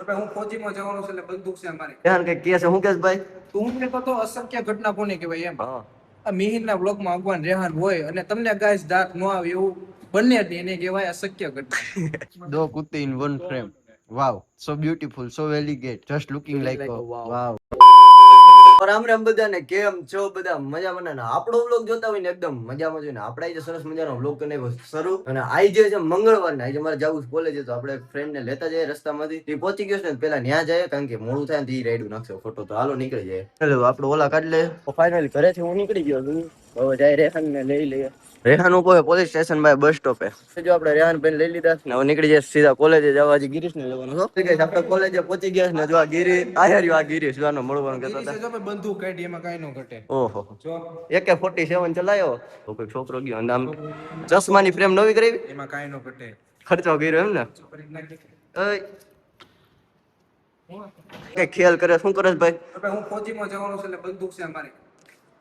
હું ફોજીમાં જવાનું છે એટલે બંદૂક છે અમારી. ધ્યાન કઈ કે છે હું કેસ ભાઈ તું હું કહેતો તો અશક્ય ઘટના કોને કહેવાય એમ. હા આ મિહિરના બ્લોગમાં અગવાન રેહાન હોય અને તમને ગાઈસ દાંત ન આવે એવું બંને જ નહીં, એને કહેવાય અશક્ય ઘટના. દો કુત્તે in one frame wow so beautiful so elegant just looking like wow. Ram Ram બધાને, કેમ છો બધા? મજામાં ને? આપણો વ્લોગ જોતા હોય ને એકદમ મજામાં જોઈને આપણે આજે સરસ મજાનો વ્લોગ કરીને શરૂ. અને આજે છે મંગળવાર ને આજે મારે જવું કોલેજ, તો આપણે ફ્રેન્ડ ને લેતા જઈએ રસ્તામાંથી. એ પહોંચી ગયો છે ને પેલા ન્યા જાય કારણ કે મોડું થાય ને એ રાઈડ નાખશે ફોટો, તો હાલો નીકળી જાય. હેલો આપણે ઓલા કાઢ લે. ફાઇનલી ઘરેથી હું નીકળી ગયો છું. હવે જાય રેહાન ને લઈ લઈએ. રેહાન ઉપર પોલીસ સ્ટેશન બાય બસ સ્ટોપે. જો આપણે રેહાન ભાઈ લઈ લીધા ને હવે નીકળી જાય સીધા કોલેજે જવા. હજી ગિરીશ ને લેવાનું છે. આપણે કોલેજે પહોંચી ગયા ને જો આ ગિરી આયરી આ ગિરીશ જોવાનો મળવાનું કહેતા હતા. જો ભાઈ બંદૂક કાઢી એમાં કાંઈ ન ઘટે. ઓહો જો AK-47 ચલાયો તો કોઈ છોકરો ગયો અને આમ ચશ્માની ફ્રેમ નવી કરાવી એમાં કાંઈ ન ઘટે. ખર્ચો કર્યો એમ ને. કઈ ખેલ કરે શું કરે ભાઈ? હું ફોજીમાં જવાનું છે એટલે બંદૂક છે અમારી.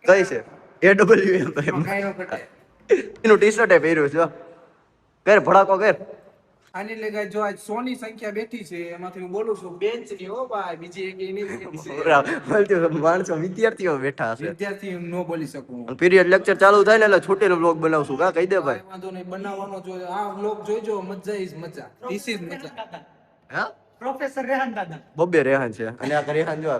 કઈ છે? AWM ભાઈ એમાં કાંઈ ન ઘટે. એનું ટી-શર્ટ એ પહેર્યું છે. કર ભડાકો કર. આની લગાય જો આજ 100 ની સંખ્યા બેઠી છે એમાંથી હું બોલું છું બેન્ચ ની હો ભાઈ, બીજી એક એની માણસો વિદ્યાર્થીઓ બેઠા હશે. વિદ્યાર્થી ન બોલી શકું. પીરિયડ લેક્ચર ચાલુ થાય ને એટલે છૂટીનો બ્લોગ બનાવશું. કા કહી દે ભાઈ. વાંધો નહીં, બનાવવાનો જો આ વ્લોગ જોઈજો, મજા ઇઝ મજા. ધીસ ઇઝ મજા. હા પ્રોફેસર રેહાન દાદા બબ્બે રેહાન છે અને આ રેહાન જો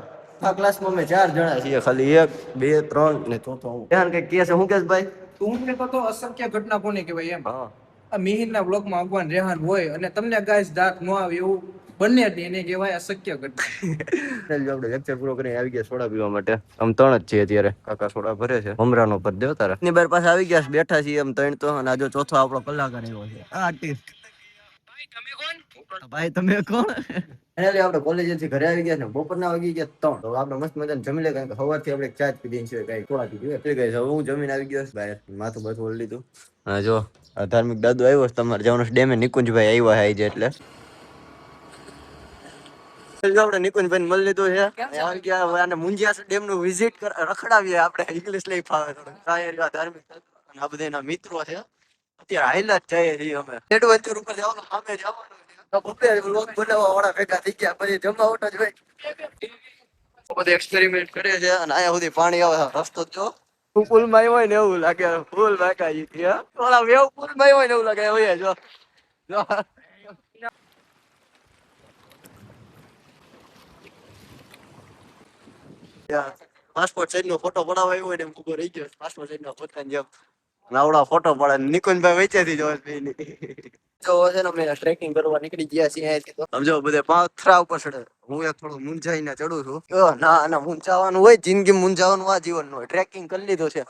આ ક્લાસમાં અમે 4 જણા છીએ, ખાલી 1 2 3 ને ચોથો હું. રેહાન કઈ કે છે હું કેસ ભાઈ? તું હું કહેતો તો અશક્ય ઘટના કોને કહેવાય એમ. હા આ મિહિરના બ્લોગમાં અગવાન રેહાન હોય અને તમને ગાઈસ દાંત ન આવે એવું બંને જ નહીં, એને કહેવાય અશક્ય ઘટના. આપણે લેક્ચર પૂરો કરીને આવી ગયા સોડા પીવા માટે. આમ 3 જ છે અત્યારે. કાકા સોડા ભરે છે. મમરાનો પર દેવ તારા ની બાર પાસે આવી ગયા છે, બેઠા છીએ આમ 3 તો. અને આ જો ચોથો આપણો કલાકાર આવ્યો છે આર્ટિસ્ટ. ભાઈ તમે કોણ? એટલે આપણે કોલેજેથી ઘરે આવી ગયા ને બપોરના વાગી ગયા 3. તો આપણે મસ્ત મજાને જમી લે કારણ કે સવારથી આપણે ચા જ પીધી છે, કઈ થોડા પીધી એટલે ગઈ. હવે હું જમીને આવી ગયો બહાર, માથું બાથું ઓળી લીધું. હા જો આ ધાર્મિક દાદુ આવ્યો છે તમારે જવાનું ડેમે. નિકુંજભાઈ આવ્યા છે એટલે આપણે નિકુંજભાઈ મળી લીધું છે. આને મુંજિયા ડેમ નું વિઝિટ રખડાવીએ આપણે. ઇંગ્લિશ લઈ ફાવે થોડું. ધાર્મિક અને આ બધા એના મિત્રો છે. અત્યારે હાઈલા જ જઈએ છીએ અમે. એડવેન્ચર ઉપર જવાનું, સામે જવાનું. વ્લોગ બનાવવા વાળા ભેગા થઈ ગયા, પછી જમાવટ જ હોય. બધે એક્સપેરિમેન્ટ કરે છે અને અહીંયા સુધી પાણી આવે. રસ્તો જો પુલ માં હોય ને એવું લાગે. પુલ વાકાઈ ગયા ઓલા વેવ પુલ માં હોય ને એવું લાગે. હોય જો પાસપોર્ટ સાઈઝ નો ફોટો પડાવવા આવ્યો હોય ને એમ ઉભો રહી ગયો. પાસપોર્ટ સાઈઝ નો પોતાની જેમ નાવડા ફોટો પડે. નિકુંજભાઈ વેચેથી જો છે ને અમે ટ્રેકિંગ કરવા નીકળી ગયા છીએ. સમજો બધે પાથરા ઉપર ચડે. હું એક થોડો મૂંઝાઈને ચડું છું. ના ના મૂંઝાવાનું હોય, જિંદગી મૂંઝાવાનું આ જીવન નો હોય. ટ્રેકિંગ કરી લીધો છે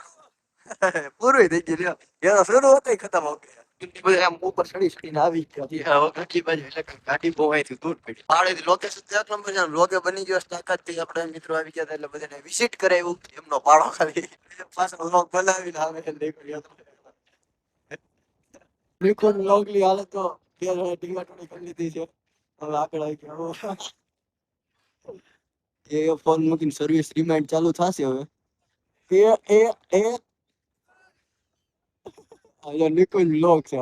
પૂરું થઈ ગયું. એનો શરૂ હતો ખતમ હો ગયા. બધા આમ ઉપર ચડી ચડીને આવી ગયા. ગાડી બાજુ એટલે ગાડી બહુ અહીંથી દૂર પડી. પાડેથી લોકેશન એક નંબર છે. લોકે બની ગયો તાકાત થી. આપણે મિત્રો આવી ગયા એટલે બધાને વિઝિટ કરાવ્યું. એમનો પાડો ખાલી પાછળ વ્લોગ બનાવીને આવે નીકળ્યો. બિલકુલ વ્લોગની હાલત તો ટીંગાટોળી કરી લીધી છે. હવે આગળ આવી ગયા. એ ફોન મૂકીને સર્વિસ રિમાઇન્ડ ચાલુ થશે હવે. નિકુંજ વ્લોગ છે.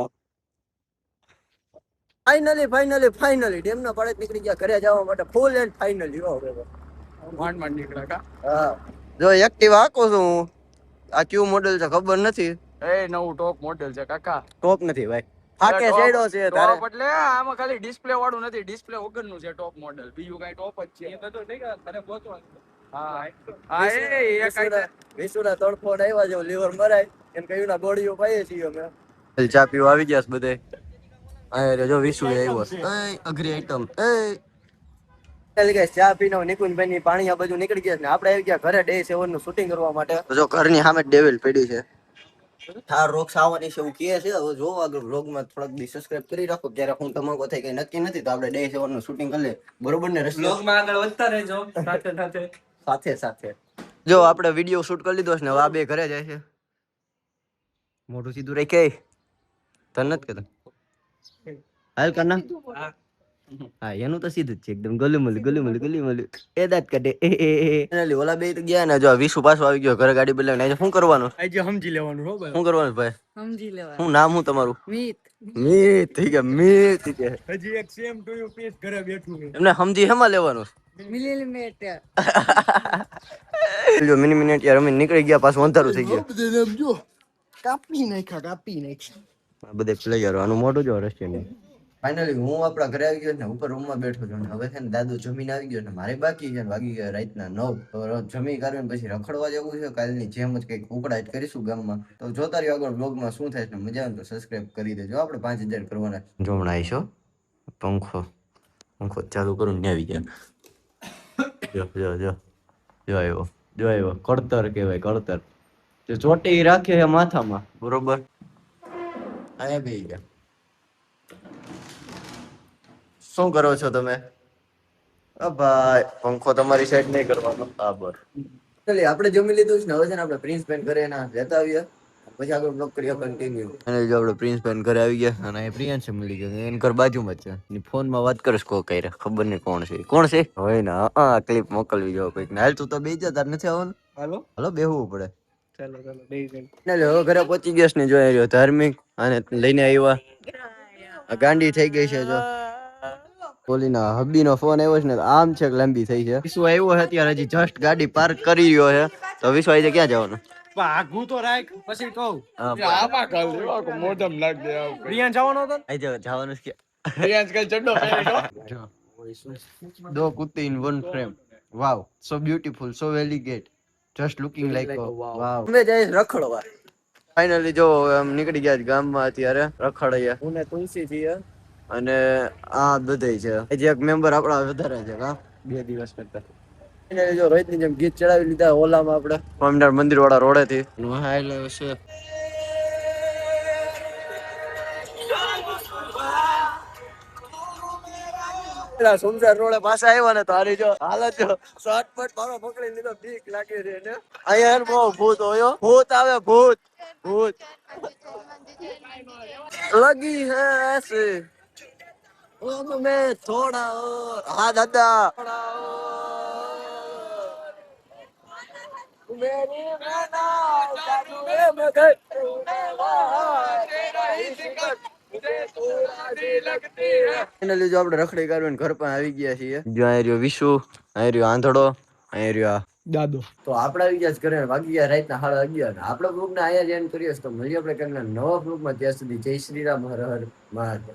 ફાઇનલી ડેમના પાડે નીકળી ગયા ઘરે જવા માટે. ફૂલ એન્ડ ફાઇનલી માંડ માંડ નીકળ્યા કા. હા જો એક્ટિવા હાકો છું હું. આ કયું મોડેલ છે ખબર નથી. એ નવું ટોપ મોડેલ છે કાકા. ટોપ નથી ભાઈ, ફાકે શેડો છે તારે. ટોપ એટલે આમાં ખાલી ડિસ્પ્લે વાળું નથી, ડિસ્પ્લે વગરનું છે ટોપ મોડેલ. બીજું કઈ ટોપ જ છે. એ તો નહીં કે તને ગોતવાનું. હા હા એ વિશુના તડફોડ આવ્યા છે. લીવર મરાય એમ કહ્યું ના ગોળીઓ પાઈએ છીએ અમે. ચા પીવા આવી ગયા છે બધે. આ જો વિશુ આવ્યો છે. અઘરી આઈટમ. ચા પીને નિકુંજભાઈ ની પાણી આ બધું નીકળી ગયા છે ને આપણે આવી ગયા ઘરે ડે 7 નું શૂટિંગ કરવા માટે. જો ઘરની સામે ડેવિલ પડી છે. થાર રોક્સ આવવાની છે એવું કહે છે. હવે જો આગળ વ્લોગમાં થોડાક દી સબસ્ક્રાઇબ કરી રાખો. ત્યારે હું તમાકો થઈ કઈ નક્કી નથી તો આપણે ડે 7 નું શૂટિંગ કરી લે. બરોબર ને? વ્લોગમાં આગળ વધતા રહેજો સાથે જો આપણે વિડીયો શૂટ કરી લીધો છે ને હવે આ બે ઘરે જાય છે. મોઢું સીધું રાખે તને નથી કહેતા. હાલ કરના હા એનું તો સીધું જ છે એકદમ ગલુમલું એ દાંત કાઢે Finally, ઓલા બે તો ગયા ને જો આ વિશુ પાછો આવી ગયો ઘરે ગાડી બદલાવીને આજે શું કરવાનું આજે સમજી લેવાનું હો ભાઈ. શું કરવાનું ભાઈ સમજી લેવા શું નામ શું તમારું મીત મીત થઈ ગયા મીત થઈ ગયા હજી એક સેમ ટુ યુ પીસ ઘરે બેઠું છે. એમને સમજી હેમાં લેવાનું મિલીમીટર જો મિની મિનિટ યાર અમે નીકળી ગયા પાછું અંધારું થઈ ગયું કાપી નાખ્યા. બધે પ્લેયરો આનું મોટું જો રશિયન ફાઇનલી હું આપણા ઘરે આવી ગયો ને ઉપર રૂમમાં બેઠો છું ને હવે છે ને દાદુ જમીન આવી ગયો ને મારે બાકી છે ને વાગી ગયા રાતના 9 તો જમી કરીને પછી રખડવા જવું છે કાલની જેમ જ કંઈક ઉકળાટ કરીશું ગામમાં તો જોતા રહ્યો આગળ બ્લોગમાં શું થાય છે મજા આવે તો સબસ્ક્રાઇબ કરી દેજો આપણે 5000 કરવાના જો હમણાં આવીશો પંખો ચાલુ કરું ને આવી ગયા જો આવ્યો કળતર કહેવાય કળતર જે ચોટી રાખે છે માથામાં બરોબર આયા બેહી ગયા શું કરો છો તમે ભાઈ પંખો તમારી સાઈડ નહીં કરવાનો બરાબર ચાલે આપણે જમી લીધું છે ને હવે છે ને આપણે પ્રિન્સ પેન ઘરે ના લેતા આવીએ પછી આગળ બ્લોગ કરીએ કન્ટિન્યુ અને જો આપણે પ્રિન્સ પેન ઘરે આવી ગયા અને એ પ્રિયાંશ મળી ગયો એન ઘર બાજુમાં જ છે ની ફોનમાં વાત કરીશ કો કઈ ખબર નહીં કોણ છે હોય ને હા ક્લિપ મોકલવી જો કોઈક ને હાલ તું તો બેહી જા તાર નથી આવવાનું હાલો બેહવું પડે ચાલો બેહી જાય. હવે ઘરે પહોંચી ગયા છે ને જોઈ રહ્યો ધાર્મિક અને લઈને આવ્યા ગાંડી થઈ ગઈ છે જો ઓલીના હબ્બીનો ફોન આવ્યો છે ને આમ છે કે લાંબી થઈ છે વિશ્વ આવ્યો છે અત્યારે હજી જસ્ટ ગાડી પાર્ક કરી રહ્યો છે તો વિશ્વ આજે ક્યાં જવાનું ભાગું તો રાખ પછી કહું હા, આમાં કાલ લેવા કો મોઢમ લાગ દે આવ રિયાન જવાનો હતો ને? આજે જવાનું છે રિયાન કઈ ચડ્ડો પહેર્યો દો કુત્તી in one frame wow so beautiful so elegant just looking like wow અમે જઈશ રખડવા ફાઇનલી જો આમ નીકળી ગયા છે ગામમાં અત્યારે રખડ્યા હું ને તુલસી છીએ અને આ બધાય છે હજી એક મેમ્બર આપણા વધારે છે હા 2 દિવસ કરતા ફાઇનલી જો રોહિતની જેમ ગીત ચડાવી લીધા ઓલામાં આપણે સ્વામિનારાયણ મંદિર વાળા રોડે થી હાઈલે છે સુમસાર રોડે પાછા આવ્યા ને તો આરી જો હાલત જો શોર્ટકટ મારો પકડી લીધો બીક લાગે છે ને અહીંયા બહુ ભૂત હોયો ભૂત આવે ભૂત લગી હે ऐसे मैं थोड़ा और हाँ दादा मेरी ફાઇનલી જો આપણે રખડી કાઢવીને ઘર પણ આવી ગયા છીએ જો અહીં રહ્યો વિશુ અહીં રહ્યો આંધળો અહીં રહ્યો દાદો. તો આપણે આવી ગયા ઘરે વાગી ગયા રાતના 11:30 આપણે બ્લોગ ને આયા જ એન્ડ કરીએ તો મળીએ આપણે કંઈક નવા બ્લોગ માં ત્યાં સુધી જય શ્રી રામ હર હર મહાદેવ